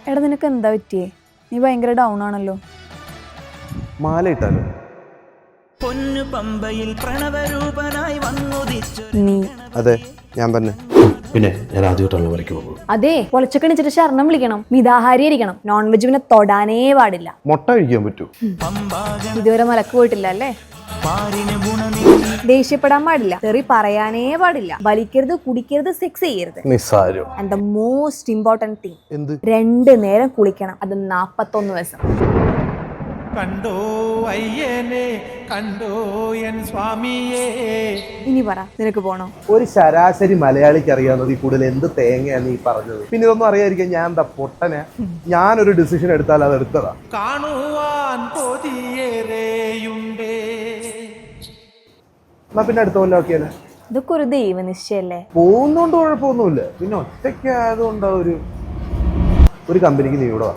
എടാ നിനക്ക് എന്താ പറ്റിയേ? നീ ഭയങ്കര ഡൗൺ ആണല്ലോ. മാല ഇട്ടാലോ? പൊന്നു പമ്പയിൽ പ്രണവരൂപനായി വന്നുദിച്ചു. നീ? അതെ, ഞാൻ തന്നെ. പിന്നെ ഞാൻ ആദ്യമായിട്ടാണ് വരയ്ക്ക് പോകുന്നത്. അതെ, പൊളിച്ചൊക്കെ എണിച്ചിട്ട് ശരണം വിളിക്കണം, മിതാഹാരി ഇരിക്കണം, നോൺ വെജ് പിന്നെ തൊടാനേ പാടില്ല. മുട്ട കഴിക്കാൻ പറ്റൂ? ഇതുവരെ മലക്ക് പോയിട്ടില്ല അല്ലേ? ദേഷ്യപ്പെടാൻ പാടില്ല, തെറി പറയാനേ പാടില്ല, വലിക്കരുത്, കുടിക്കരുത്, സെക്സ് ചെയ്യരുത്. നിസ്സാരം. And the most important thing, എന്ത്? 2 നേരം കുളിക്കണം, അത് 41 ദിവസം. കണ്ടോ അയ്യനെ, കണ്ടോ എൻ സ്വാമിയേ. ഇനി പറ, നിനക്ക് പോണോ? ഒരു ശരാശരി മലയാളിക്ക് അറിയാവുന്നത് ഈ കൂടുതൽ എന്ത് തേങ്ങയാണ് നീ പറഞ്ഞത്? പിന്നെ ഇതൊന്നും അറിയാതിരിക്കാൻ ഞാൻ എന്താ പൊട്ടനാ? ഞാനൊരു ഡിസിഷൻ എടുത്താൽ അത് എടുത്തതാ. കാണുവാൻ കൊതിയേറെയുണ്ടേ. എന്നാ പിന്നെ അടുത്ത കൊല്ലം ആക്കിയാലേ? ഇതൊക്കെ ഒരു ദൈവനിശ്ചയല്ലേ? പോകുന്നോണ്ട് കുഴപ്പമൊന്നുമില്ല, പിന്നെ ഒറ്റയ്ക്ക് ആയതുകൊണ്ട് ഒരു കമ്പനിക്ക് നീ ഇവിടെ വാ.